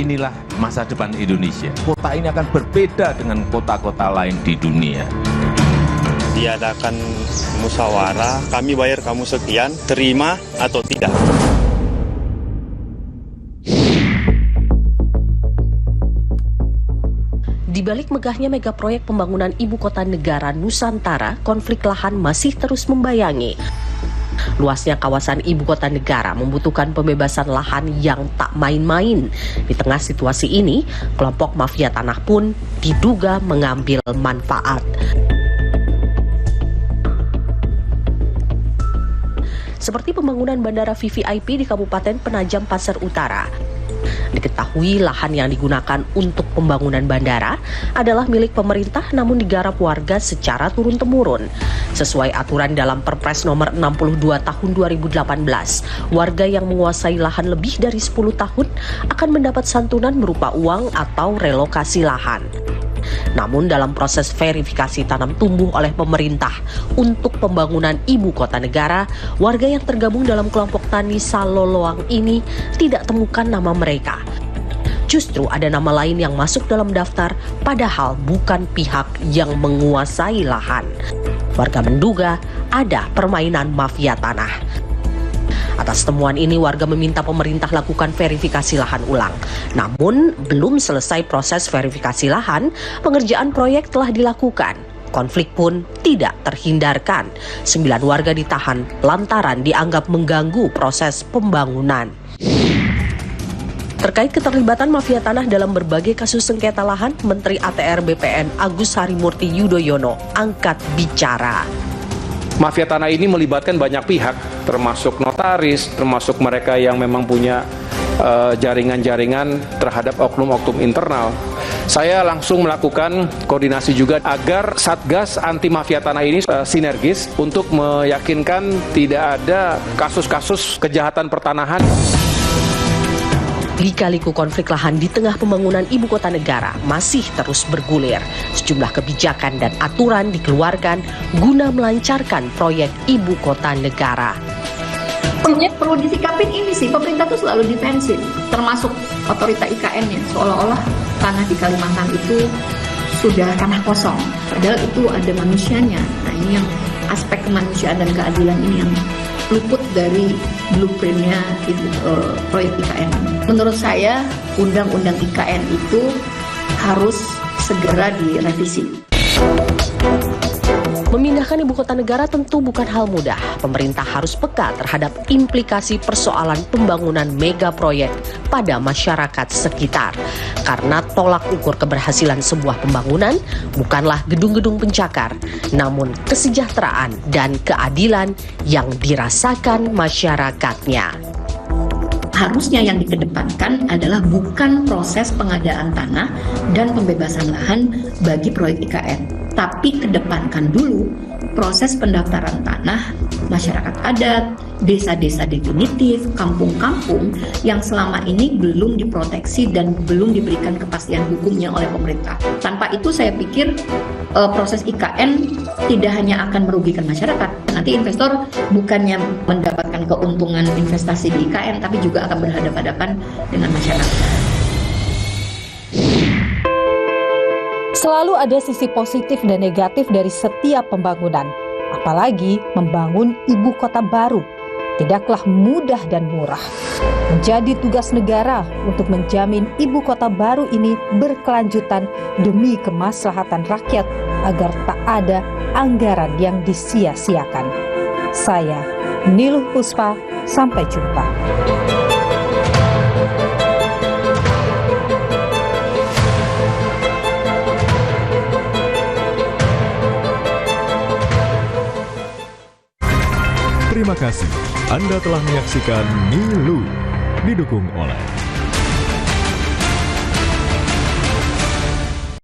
inilah masa depan Indonesia. Kota ini akan berbeda dengan kota-kota lain di dunia. Diadakan musyawarah, kami bayar kamu sekian, terima atau tidak. Di balik megahnya mega proyek pembangunan ibu kota negara Nusantara, konflik lahan masih terus membayangi. Luasnya kawasan ibu kota negara membutuhkan pembebasan lahan yang tak main-main. Di tengah situasi ini, kelompok mafia tanah pun diduga mengambil manfaat. Seperti pembangunan bandara VVIP di Kabupaten Penajam Pasir Utara. Diketahui lahan yang digunakan untuk pembangunan bandara adalah milik pemerintah namun digarap warga secara turun-temurun. Sesuai aturan dalam Perpres nomor 62 tahun 2018, warga yang menguasai lahan lebih dari 10 tahun akan mendapat santunan berupa uang atau relokasi lahan. Namun dalam proses verifikasi tanam tumbuh oleh pemerintah untuk pembangunan ibu kota negara, warga yang tergabung dalam kelompok tani Saloloang ini tidak temukan nama mereka. Justru ada nama lain yang masuk dalam daftar padahal bukan pihak yang menguasai lahan. Warga menduga ada permainan mafia tanah. Atas temuan ini, warga meminta pemerintah lakukan verifikasi lahan ulang. Namun, belum selesai proses verifikasi lahan, pengerjaan proyek telah dilakukan. Konflik pun tidak terhindarkan. 9 warga ditahan lantaran dianggap mengganggu proses pembangunan. Terkait keterlibatan mafia tanah dalam berbagai kasus sengketa lahan, Menteri ATR BPN Agus Harimurti Yudhoyono angkat bicara. Mafia tanah ini melibatkan banyak pihak, termasuk notaris, termasuk mereka yang memang punya jaringan-jaringan terhadap oknum-oknum internal. Saya langsung melakukan koordinasi juga agar Satgas anti mafia tanah ini sinergis untuk meyakinkan tidak ada kasus-kasus kejahatan pertanahan. Lika-liku konflik lahan di tengah pembangunan ibu kota negara masih terus bergulir. Sejumlah kebijakan dan aturan dikeluarkan guna melancarkan proyek ibu kota negara. Perlu disikapin ini sih, pemerintah tuh selalu defensif, termasuk otorita IKN-nya, seolah-olah tanah di Kalimantan itu sudah tanah kosong, padahal itu ada manusianya. Nah ini yang aspek kemanusiaan dan keadilan ini yang luput dari blueprintnya proyek IKN. Menurut saya, undang-undang IKN itu harus segera direvisi. Memindahkan ibu kota negara tentu bukan hal mudah. Pemerintah harus peka terhadap implikasi persoalan pembangunan mega proyek pada masyarakat sekitar. Karena tolak ukur keberhasilan sebuah pembangunan bukanlah gedung-gedung pencakar, namun kesejahteraan dan keadilan yang dirasakan masyarakatnya. Harusnya yang dikedepankan adalah bukan proses pengadaan tanah dan pembebasan lahan bagi proyek IKN, tapi kedepankan dulu proses pendaftaran tanah masyarakat adat, desa-desa definitif, kampung-kampung yang selama ini belum diproteksi dan belum diberikan kepastian hukumnya oleh pemerintah. Tanpa itu saya pikir proses IKN tidak hanya akan merugikan masyarakat, nanti investor bukannya mendapatkan keuntungan investasi di IKN, tapi juga akan berhadapan-hadapan dengan masyarakat. Selalu ada sisi positif dan negatif dari setiap pembangunan, apalagi membangun ibu kota baru. Tidaklah mudah dan murah. Menjadi tugas negara untuk menjamin ibu kota baru ini berkelanjutan demi kemaslahatan rakyat agar tak ada anggaran yang disia-siakan. Saya, Niluh Puspa, sampai jumpa. Terima kasih Anda telah menyaksikan Niluh, didukung oleh